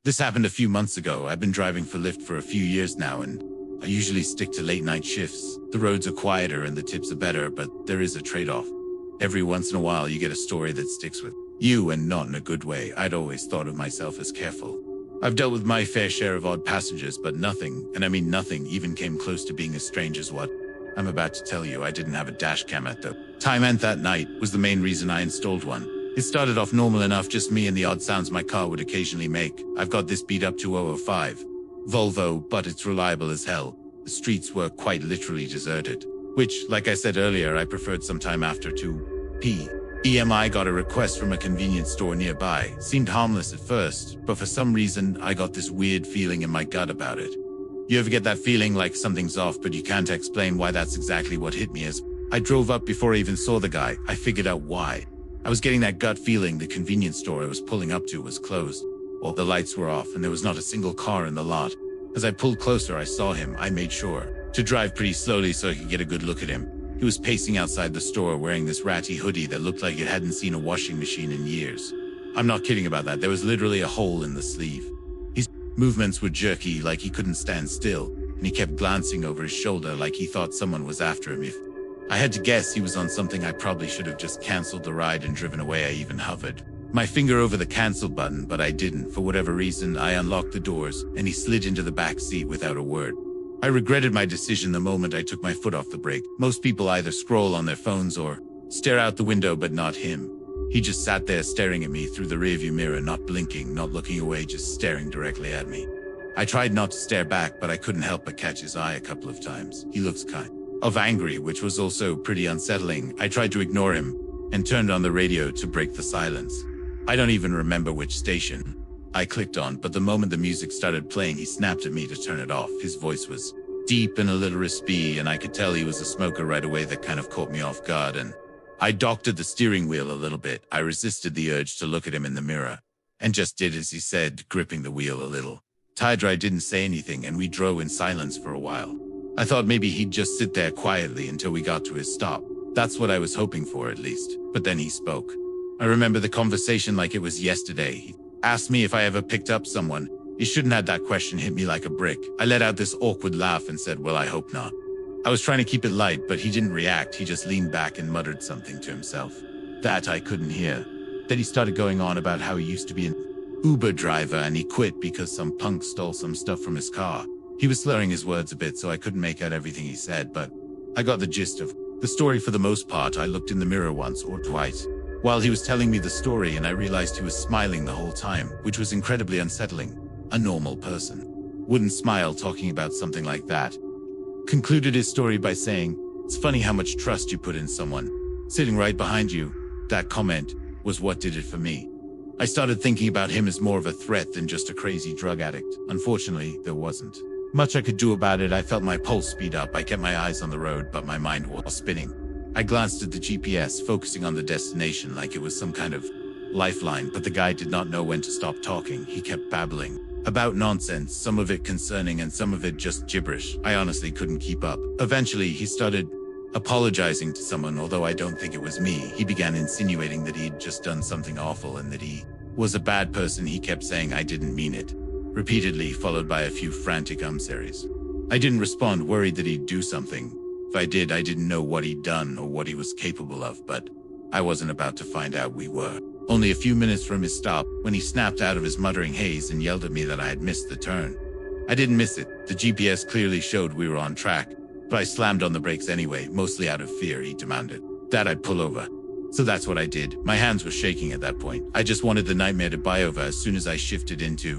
This happened a few months ago. I've been driving for Lyft for a few years now, and I usually stick to late night shifts. The roads are quieter and the tips are better, but there is a trade-off. Every once in a while you get a story that sticks with you, and not in a good way. I'd always thought of myself as careful. I've dealt with my fair share of odd passengers, but nothing, and I mean nothing, even came close to being as strange as what I'm about to tell you. I didn't have a dash cam at the time, and that night was the main reason I installed one. It started off normal enough, just me and the odd sounds my car would occasionally make. I've got this beat up 2005 Volvo, but it's reliable as hell. The streets were quite literally deserted, which, like I said earlier, I preferred sometime after 2 p.m. I got a request from a convenience store nearby. Seemed harmless at first, but for some reason I got this weird feeling in my gut about it. You ever get that feeling like something's off, but you can't explain why? That's exactly what hit me. As I drove up, before I even saw the guy, I figured out why. I was getting that gut feeling. The convenience store I was pulling up to was closed. All the lights were off and there was not a single car in the lot. As I pulled closer, I saw him. I made sure to drive pretty slowly so I could get a good look at him. He was pacing outside the store wearing this ratty hoodie that looked like it hadn't seen a washing machine in years. I'm not kidding about that. There was literally a hole in the sleeve. His movements were jerky, like he couldn't stand still, and he kept glancing over his shoulder like he thought someone was after him. If I had to guess, he was on something. I probably should have just canceled the ride and driven away. I even hovered my finger over the cancel button, but I didn't. For whatever reason, I unlocked the doors, and he slid into the back seat without a word. I regretted my decision the moment I took my foot off the brake. Most people either scroll on their phones or stare out the window, but not him. He just sat there staring at me through the rearview mirror, not blinking, not looking away, just staring directly at me. I tried not to stare back, but I couldn't help but catch his eye a couple of times. He looked kind of angry, which was also pretty unsettling. I tried to ignore him and turned on the radio to break the silence. I don't even remember which station I clicked on, but the moment the music started playing, he snapped at me to turn it off. His voice was deep and a little raspy, and I could tell he was a smoker right away. That kind of caught me off guard, and I doctored the steering wheel a little bit. I resisted the urge to look at him in the mirror and just did as he said, gripping the wheel a little tighter. I didn't say anything, and we drove in silence for a while. I thought maybe he'd just sit there quietly until we got to his stop. That's what I was hoping for, at least. But then he spoke. I remember the conversation like it was yesterday. He asked me if I ever picked up someone. He shouldn't have. That question hit me like a brick. I let out this awkward laugh and said, well, I hope not. I was trying to keep it light, but he didn't react. He just leaned back and muttered something to himself that I couldn't hear. Then he started going on about how he used to be an Uber driver and he quit because some punk stole some stuff from his car. He was slurring his words a bit, so I couldn't make out everything he said, but I got the gist of the story for the most part. I looked in the mirror once or twice while he was telling me the story, and I realized he was smiling the whole time, which was incredibly unsettling. A normal person wouldn't smile talking about something like that. Concluded his story by saying, it's funny how much trust you put in someone sitting right behind you. That comment was what did it for me. I started thinking about him as more of a threat than just a crazy drug addict. Unfortunately, there wasn't much I could do about it. I felt my pulse speed up. I kept my eyes on the road, but my mind was spinning. I glanced at the GPS, focusing on the destination like it was some kind of lifeline, but the guy did not know when to stop talking. He kept babbling about nonsense, some of it concerning and some of it just gibberish. I honestly couldn't keep up. Eventually, he started apologizing to someone, although I don't think it was me. He began insinuating that he'd just done something awful and that he was a bad person. He kept saying I didn't mean it, repeatedly, followed by a few frantic series. I didn't respond, worried that he'd do something. If I did, I didn't know what he'd done or what he was capable of, but I wasn't about to find out. We were only a few minutes from his stop when he snapped out of his muttering haze and yelled at me that I had missed the turn. I didn't miss it. The GPS clearly showed we were on track, but I slammed on the brakes anyway, mostly out of fear. He demanded that I'd pull over. So that's what I did. My hands were shaking at that point. I just wanted the nightmare to be over. As soon as I shifted into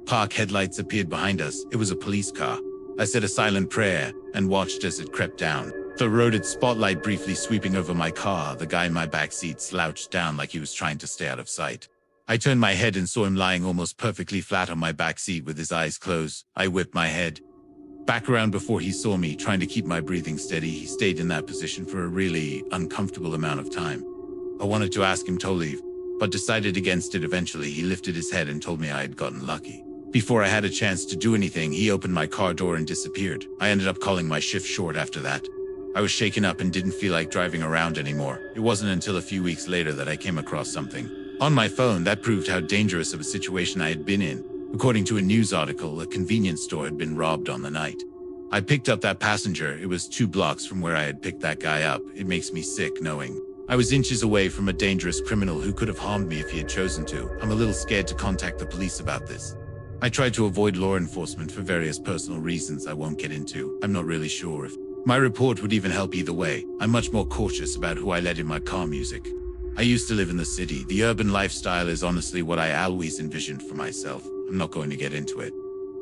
park, headlights appeared behind us. It was a police car. I said a silent prayer and watched as it crept down the road, its spotlight briefly sweeping over my car. The guy in my backseat slouched down like he was trying to stay out of sight. I turned my head and saw him lying almost perfectly flat on my backseat with his eyes closed. I whipped my head back around before he saw me, trying to keep my breathing steady. He stayed in that position for a really uncomfortable amount of time. I wanted to ask him to leave, but decided against it. Eventually, he lifted his head and told me I had gotten lucky. Before I had a chance to do anything, he opened my car door and disappeared. I ended up calling my shift short after that. I was shaken up and didn't feel like driving around anymore. It wasn't until a few weeks later that I came across something on my phone that proved how dangerous of a situation I had been in. According to a news article, a convenience store had been robbed on the night. I picked up that passenger. It was 2 blocks from where I had picked that guy up. It makes me sick knowing I was inches away from a dangerous criminal who could have harmed me if he had chosen to. I'm a little scared to contact the police about this. I tried to avoid law enforcement for various personal reasons I won't get into. I'm not really sure if my report would even help either way. I'm much more cautious about who I let in my car music. I used to live in the city. The urban lifestyle is honestly what I always envisioned for myself. I'm not going to get into it.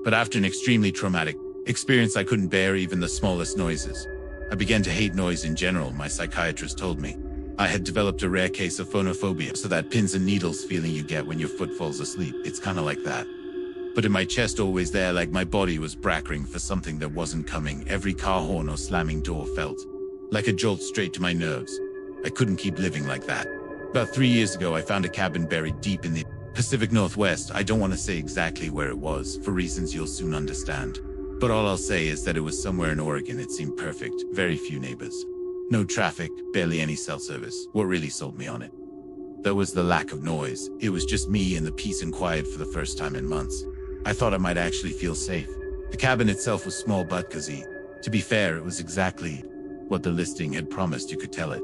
But after an extremely traumatic experience, I couldn't bear even the smallest noises. I began to hate noise in general, my psychiatrist told me. I had developed a rare case of phonophobia, so that pins and needles feeling you get when your foot falls asleep. It's kind of like that. But in my chest, always there, like my body was brackering for something that wasn't coming. Every car horn or slamming door felt like a jolt straight to my nerves. I couldn't keep living like that. About 3 years ago, I found a cabin buried deep in the Pacific Northwest. I don't want to say exactly where it was, for reasons you'll soon understand. But all I'll say is that it was somewhere in Oregon. It seemed perfect. Very few neighbors. No traffic, barely any cell service. What really sold me on it? There was the lack of noise. It was just me and the peace and quiet for the first time in months. I thought I might actually feel safe. The cabin itself was small but cozy. To be fair, it was exactly what the listing had promised. You could tell it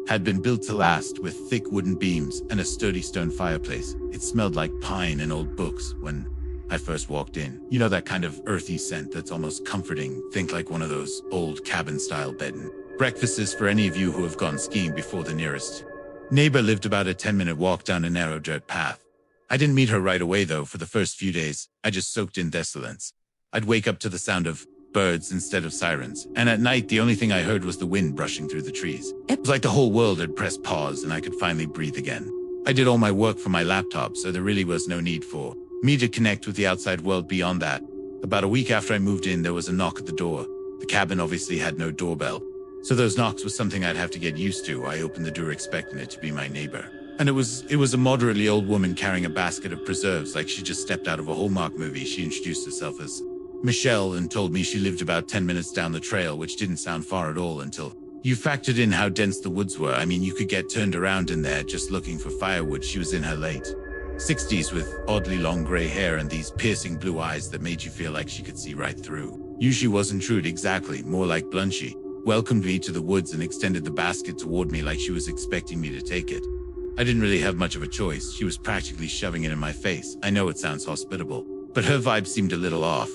had been built to last, with thick wooden beams and a sturdy stone fireplace. It smelled like pine and old books when I first walked in. You know, that kind of earthy scent that's almost comforting. Think like one of those old cabin-style bed and breakfasts for any of you who have gone skiing before. The nearest neighbor lived about a 10-minute walk down a narrow dirt path. I didn't meet her right away, though. For the first few days, I just soaked in desolence. I'd wake up to the sound of birds instead of sirens, and at night, the only thing I heard was the wind brushing through the trees. It was like the whole world had pressed pause and I could finally breathe again. I did all my work from my laptop, so there really was no need for me to connect with the outside world beyond that. About a week after I moved in, there was a knock at the door. The cabin obviously had no doorbell, so those knocks was something I'd have to get used to. I opened the door expecting it to be my neighbor. And it was a moderately old woman carrying a basket of preserves, like she just stepped out of a Hallmark movie. She introduced herself as Michelle and told me she lived about 10 minutes down the trail, which didn't sound far at all until you factored in how dense the woods were. I mean, you could get turned around in there just looking for firewood. She was in her late 60s with oddly long gray hair and these piercing blue eyes that made you feel like she could see right through. She wasn't rude exactly, more like blunt. She welcomed me to the woods and extended the basket toward me like she was expecting me to take it. I didn't really have much of a choice. She was practically shoving it in my face. I know it sounds hospitable, but her vibe seemed a little off,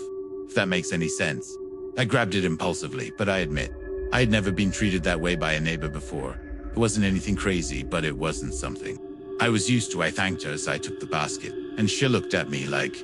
if that makes any sense. I grabbed it impulsively, but I admit, I had never been treated that way by a neighbor before. It wasn't anything crazy, but it wasn't something I was used to. I thanked her as I took the basket, and she looked at me like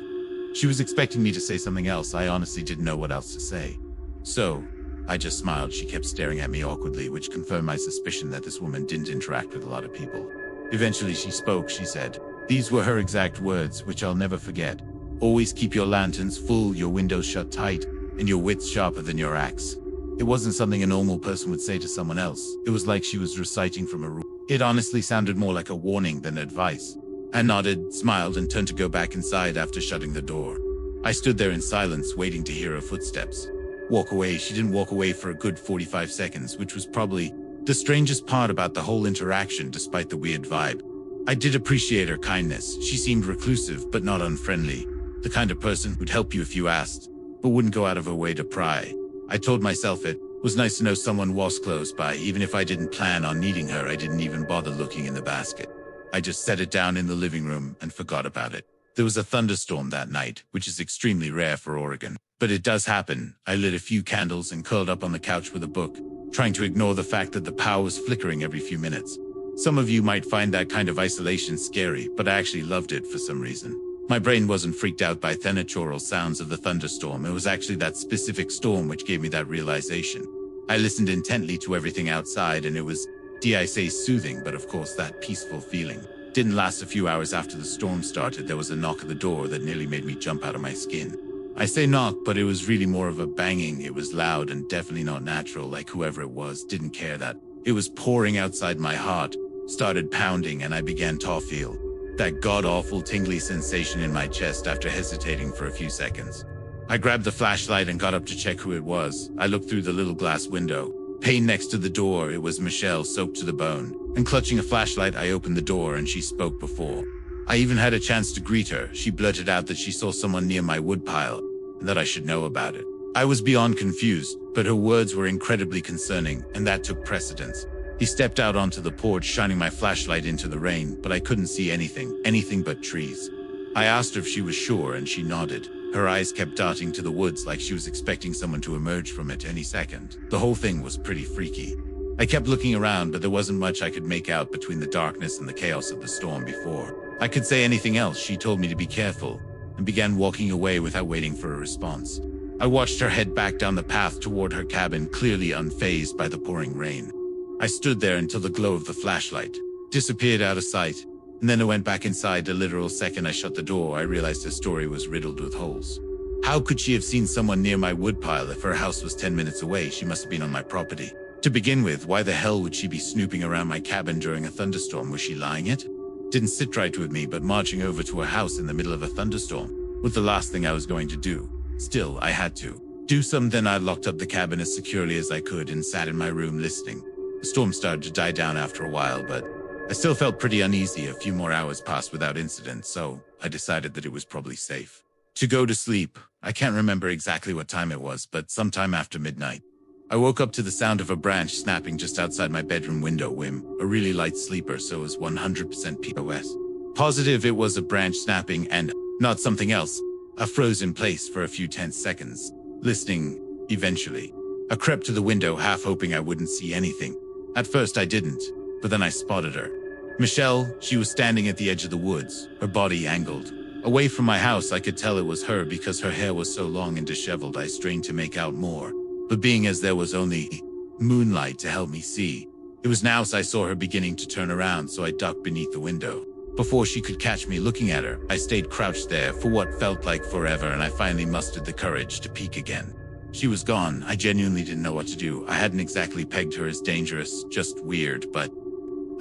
she was expecting me to say something else. I honestly didn't know what else to say. So I just smiled. She kept staring at me awkwardly, which confirmed my suspicion that this woman didn't interact with a lot of people. Eventually she spoke. She said, these were her exact words, which I'll never forget. Always keep your lanterns full, your windows shut tight, and your wits sharper than your axe. It wasn't something a normal person would say to someone else. It was like she was reciting from a rule. It honestly sounded more like a warning than advice. I nodded, smiled, and turned to go back inside after shutting the door. I stood there in silence, waiting to hear her footsteps walk away. She didn't walk away for a good 45 seconds, which was probably the strangest part about the whole interaction, despite the weird vibe. I did appreciate her kindness. She seemed reclusive, but not unfriendly. The kind of person who'd help you if you asked, but wouldn't go out of her way to pry. I told myself it was nice to know someone was close by. Even if I didn't plan on needing her, I didn't even bother looking in the basket. I just set it down in the living room and forgot about it. There was a thunderstorm that night, which is extremely rare for Oregon, but it does happen. I lit a few candles and curled up on the couch with a book, trying to ignore the fact that the power was flickering every few minutes. Some of you might find that kind of isolation scary, but I actually loved it for some reason. My brain wasn't freaked out by thunderstorm sounds of the thunderstorm. It was actually that specific storm which gave me that realization. I listened intently to everything outside, and it was, dare I say, soothing, but of course that peaceful feeling didn't last. A few hours after the storm started, there was a knock at the door that nearly made me jump out of my skin. I say knock, but it was really more of a banging. It was loud and definitely not natural, like whoever it was didn't care that it was pouring outside. My heart started pounding, and I began to feel that god-awful tingly sensation in my chest after hesitating for a few seconds. I grabbed the flashlight and got up to check who it was. I looked through the little glass window pane next to the door. It was Michelle, soaked to the bone, and clutching a flashlight, I opened the door and she spoke before I even had a chance to greet her. She blurted out that she saw someone near my woodpile and that I should know about it. I was beyond confused, but her words were incredibly concerning, and that took precedence. He stepped out onto the porch, shining my flashlight into the rain, but I couldn't see anything but trees. I asked her if she was sure, and she nodded. Her eyes kept darting to the woods like she was expecting someone to emerge from it any second. The whole thing was pretty freaky. I kept looking around, but there wasn't much I could make out between the darkness and the chaos of the storm before I could say anything else. She told me to be careful and began walking away without waiting for a response. I watched her head back down the path toward her cabin, clearly unfazed by the pouring rain. I stood there until the glow of the flashlight disappeared out of sight, and then I went back inside. A literal second I shut the door, I realized her story was riddled with holes. How could she have seen someone near my woodpile if her house was 10 minutes away? She must have been on my property. To begin with, why the hell would she be snooping around my cabin during a thunderstorm? Was she lying it? Didn't sit right with me, but marching over to her house in the middle of a thunderstorm was the last thing I was going to do. Still, I had to do something. Then I locked up the cabin as securely as I could and sat in my room listening. The storm started to die down after a while, but I still felt pretty uneasy. A few more hours passed without incident, so I decided that it was probably safe to go to sleep. I can't remember exactly what time it was, but sometime after midnight. I woke up to the sound of a branch snapping just outside my bedroom window. I'm a really light sleeper, so it was 100% POS. Positive it was a branch snapping and not something else. I froze in place for a few tense seconds, listening. Eventually, I crept to the window, half hoping I wouldn't see anything. At first I didn't, but then I spotted her. Michelle, she was standing at the edge of the woods, her body angled away from my house. I could tell it was her because her hair was so long and disheveled. I strained to make out more, but being as there was only moonlight to help me see, it was now I saw her beginning to turn around, so I ducked beneath the window. Before she could catch me looking at her, I stayed crouched there for what felt like forever, and I finally mustered the courage to peek again. She was gone. I genuinely didn't know what to do. I hadn't exactly pegged her as dangerous, just weird, but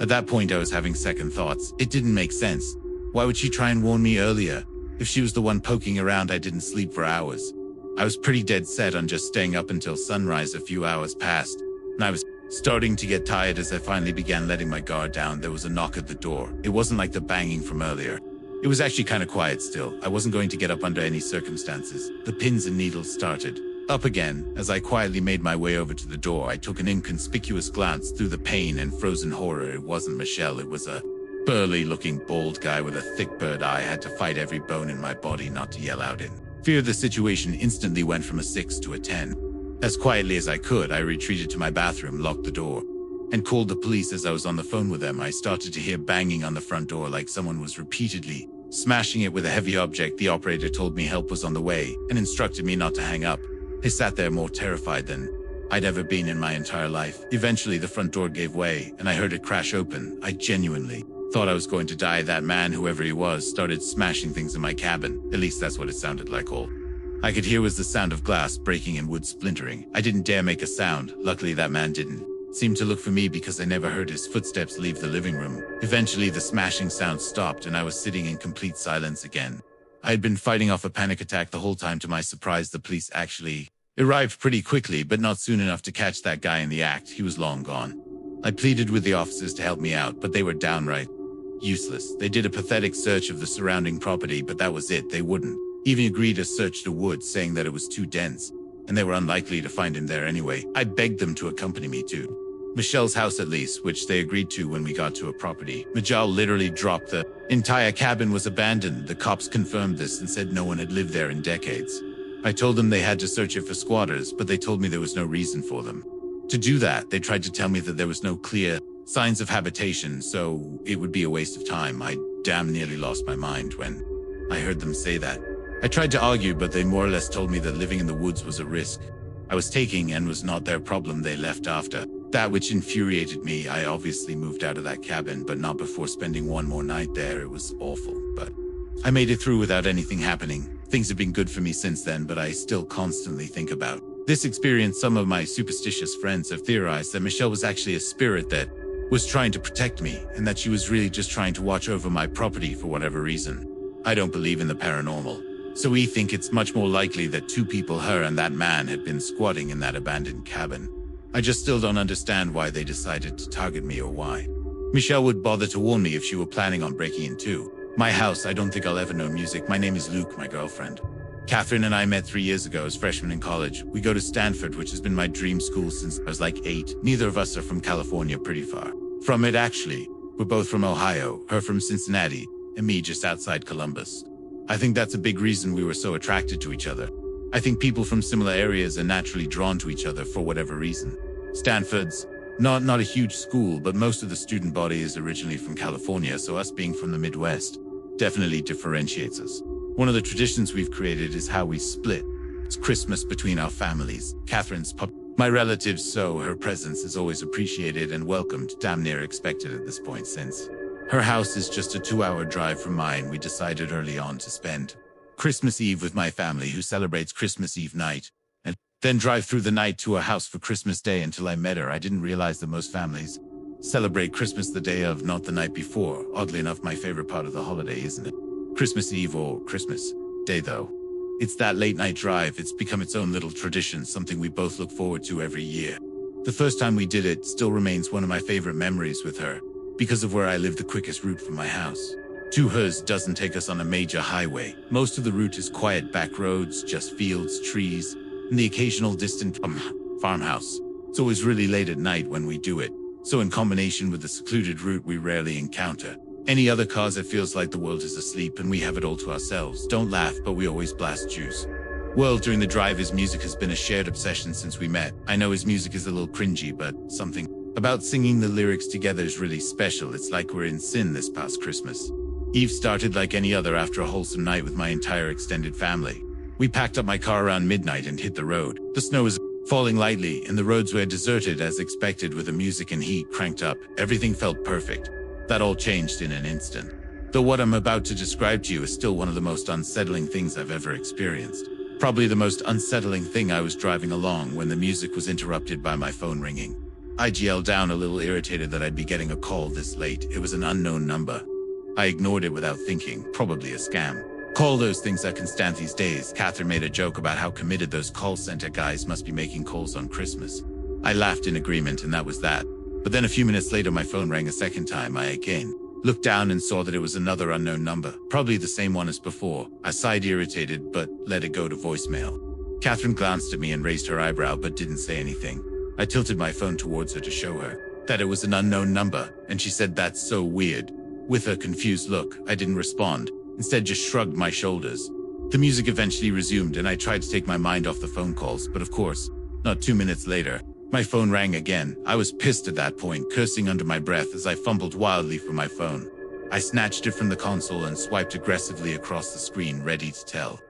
at that point I was having second thoughts. It didn't make sense. Why would she try and warn me earlier? If she was the one poking around, I didn't sleep for hours. I was pretty dead set on just staying up until sunrise. A few hours passed, and I was starting to get tired as I finally began letting my guard down. There was a knock at the door. It wasn't like the banging from earlier. It was actually kind of quiet still. I wasn't going to get up under any circumstances. The pins and needles started up again. As I quietly made my way over to the door, I took an inconspicuous glance through the pain and frozen horror. It wasn't Michelle. It was a burly-looking bald guy with a thick bird eye. I had to fight every bone in my body not to yell out in fear. The situation instantly went from a 6 to a 10. As quietly as I could, I retreated to my bathroom, locked the door, and called the police. As I was on the phone with them, I started to hear banging on the front door like someone was repeatedly smashing it with a heavy object. The operator told me help was on the way and instructed me not to hang up. I sat there more terrified than I'd ever been in my entire life. Eventually, the front door gave way, and I heard it crash open. I genuinely thought I was going to die. That man, whoever he was, started smashing things in my cabin. At least that's what it sounded like. All I could hear was the sound of glass breaking and wood splintering. I didn't dare make a sound. Luckily, that man didn't seem to look for me because I never heard his footsteps leave the living room. Eventually, the smashing sound stopped, and I was sitting in complete silence again. I had been fighting off a panic attack the whole time. To my surprise, the police actually arrived pretty quickly, but not soon enough to catch that guy in the act. He was long gone. I pleaded with the officers to help me out, but they were downright useless. They did a pathetic search of the surrounding property, but that was it. They wouldn't even agree to search the woods, saying that it was too dense, and they were unlikely to find him there anyway. I begged them to accompany me to Michelle's house at least, which they agreed to. When we got to a property, Michelle literally dropped. The entire cabin was abandoned. The cops confirmed this and said no one had lived there in decades. I told them they had to search it for squatters, but they told me there was no reason for them to do that. They tried to tell me that there was no clear signs of habitation, so it would be a waste of time. I damn nearly lost my mind when I heard them say that. I tried to argue, but they more or less told me that living in the woods was a risk I was taking and was not their problem. They left after that, which infuriated me. I obviously moved out of that cabin, but not before spending one more night there. It was awful, but I made it through without anything happening. Things have been good for me since then, but I still constantly think about this experience. Some of my superstitious friends have theorized that Michelle was actually a spirit that was trying to protect me, and that she was really just trying to watch over my property for whatever reason. I don't believe in the paranormal, so we think it's much more likely that two people, her and that man, had been squatting in that abandoned cabin. I just still don't understand why they decided to target me or why Michelle would bother to warn me if she were planning on breaking in too. My house, I don't think I'll ever know music. My name is Luke, my girlfriend. Catherine and I met 3 years ago as freshmen in college. We go to Stanford, which has been my dream school since I was like 8. Neither of us are from California, pretty far from it actually. We're both from Ohio, her from Cincinnati, and me just outside Columbus. I think that's a big reason we were so attracted to each other. I think people from similar areas are naturally drawn to each other for whatever reason. Stanford's not a huge school, but most of the student body is originally from California, so us being from the Midwest definitely differentiates us. One of the traditions we've created is how we split. It's Christmas between our families. Catherine's my relatives, so her presence is always appreciated and welcomed, damn near expected at this point since her house is just a 2-hour drive from mine. We decided early on to spend Christmas Eve with my family, who celebrates Christmas Eve night, and then drive through the night to her house for Christmas Day. Until I met her, I didn't realize that most families celebrate Christmas the day of, not the night before. Oddly enough, my favorite part of the holiday, isn't it? Christmas Eve or Christmas Day, though. It's that late night drive. It's become its own little tradition, something we both look forward to every year. The first time we did it still remains one of my favorite memories with her, because of where I live. The quickest route from my house to hers doesn't take us on a major highway. Most of the route is quiet back roads, just fields, trees, and the occasional distant farmhouse. It's always really late at night when we do it, so in combination with the secluded route, we rarely encounter any other cars. It feels like the world is asleep and we have it all to ourselves. Don't laugh, but we always blast juice. Well, during the drive, his music has been a shared obsession since we met. I know his music is a little cringy, but something about singing the lyrics together is really special. It's like we're in sin. This past Christmas Eve started like any other after a wholesome night with my entire extended family. We packed up my car around midnight and hit the road. The snow was falling lightly and the roads were deserted as expected, with the music and heat cranked up. Everything felt perfect. That all changed in an instant. Though what I'm about to describe to you is still one of the most unsettling things I've ever experienced. Probably the most unsettling thing. I was driving along when the music was interrupted by my phone ringing. I yelled down, a little irritated that I'd be getting a call this late. It was an unknown number. I ignored it without thinking. Probably a scam call. Those things are constant these days. Catherine made a joke about how committed those call center guys must be making calls on Christmas. I laughed in agreement, and that was that. But then a few minutes later, my phone rang a second time. I again looked down and saw that it was another unknown number, probably the same one as before. I sighed, irritated, but let it go to voicemail. Catherine glanced at me and raised her eyebrow, but didn't say anything. I tilted my phone towards her to show her that it was an unknown number, and she said, "That's so weird." With a confused look, I didn't respond, instead just shrugged my shoulders. The music eventually resumed, and I tried to take my mind off the phone calls, but of course, not 2 minutes later, my phone rang again. I was pissed at that point, cursing under my breath as I fumbled wildly for my phone. I snatched it from the console and swiped aggressively across the screen, ready to tell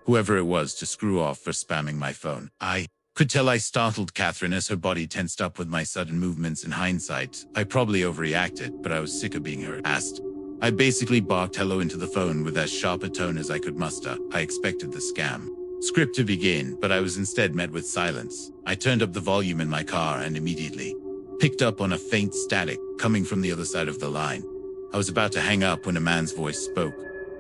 whoever it was to screw off for spamming my phone. I could tell I startled Catherine as her body tensed up with my sudden movements. In hindsight, I probably overreacted, but I was sick of being harassed. I basically barked hello into the phone with as sharp a tone as I could muster. I expected the scam script to begin, but I was instead met with silence. I turned up the volume in my car and immediately picked up on a faint static coming from the other side of the line. I was about to hang up when a man's voice spoke.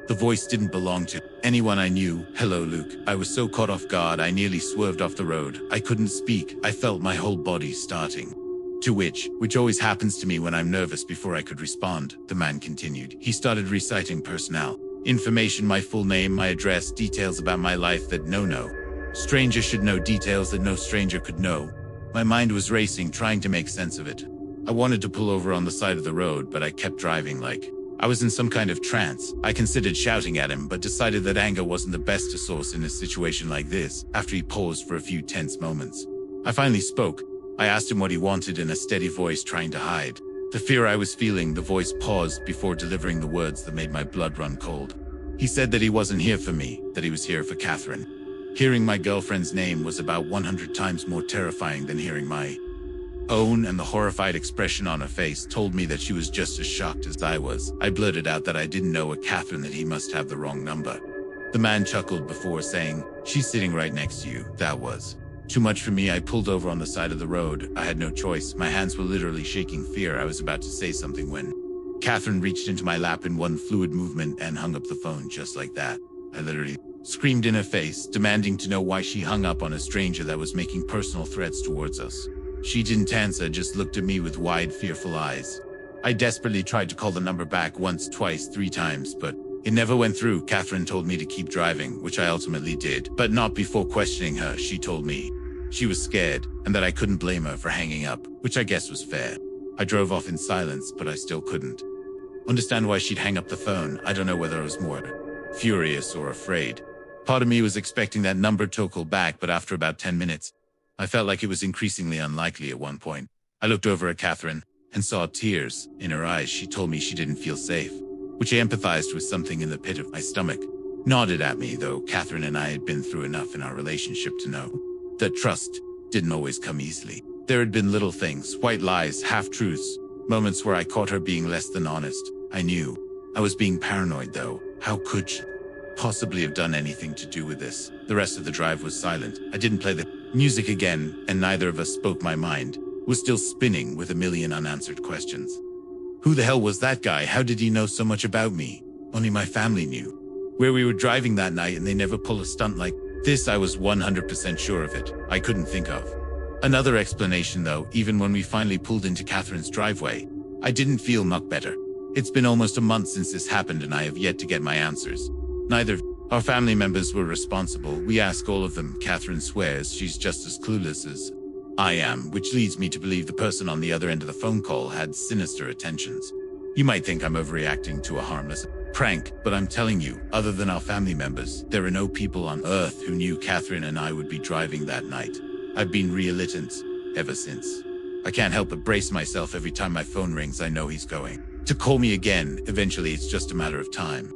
The voice didn't belong to anyone I knew. "Hello, Luke." I was so caught off guard, I nearly swerved off the road. I couldn't speak. I felt my whole body starting to which always happens to me when I'm nervous. Before I could respond, the man continued. He started reciting personal information, my full name, my address, details about my life that no stranger should know, details that no stranger could know. My mind was racing, trying to make sense of it. I wanted to pull over on the side of the road, but I kept driving like I was in some kind of trance. I considered shouting at him, but decided that anger wasn't the best resource in a situation like this. After he paused for a few tense moments, I finally spoke. I asked him what he wanted in a steady voice, trying to hide the fear I was feeling. The voice paused before delivering the words that made my blood run cold. He said that he wasn't here for me, that he was here for Catherine. Hearing my girlfriend's name was about 100 times more terrifying than hearing my own, and the horrified expression on her face told me that she was just as shocked as I was. I blurted out that I didn't know a Catherine, that he must have the wrong number. The man chuckled before saying, "She's sitting right next to you." That was too much for me. I pulled over on the side of the road. I had no choice. My hands were literally shaking fear. I was about to say something when Catherine reached into my lap in one fluid movement and hung up the phone just like that. I literally screamed in her face, demanding to know why she hung up on a stranger that was making personal threats towards us. She didn't answer, just looked at me with wide, fearful eyes. I desperately tried to call the number back once, twice, 3 times, but it never went through. Catherine told me to keep driving, which I ultimately did, but not before questioning her. She told me she was scared and that I couldn't blame her for hanging up, which I guess was fair. I drove off in silence, but I still couldn't understand why she'd hang up the phone. I don't know whether I was more furious or afraid. Part of me was expecting that number to call back, but after about 10 minutes, I felt like it was increasingly unlikely. At one point, I looked over at Catherine and saw tears in her eyes. She told me she didn't feel safe, which I empathized with. Something in the pit of my stomach nodded at me, though Catherine and I had been through enough in our relationship to know that trust didn't always come easily. There had been little things, white lies, half-truths, moments where I caught her being less than honest. I knew I was being paranoid, though. How could she possibly have done anything to do with this? The rest of the drive was silent. I didn't play the music again, and neither of us spoke. My mind was still spinning with a million unanswered questions. Who the hell was that guy? How did he know so much about me? Only my family knew where we were driving that night, and they never pull a stunt like this. I was 100% sure of it. I couldn't think of another explanation, though. Even when we finally pulled into Catherine's driveway, I didn't feel much better. It's been almost a month since this happened, and I have yet to get my answers. Neither of our family members were responsible. We asked all of them. Catherine swears she's just as clueless as I am, which leads me to believe the person on the other end of the phone call had sinister intentions. You might think I'm overreacting to a harmless prank, but I'm telling you, other than our family members, there are no people on earth who knew Catherine and I would be driving that night. I've been reluctant ever since. I can't help but brace myself every time my phone rings. I know he's going to call me again. Eventually, it's just a matter of time.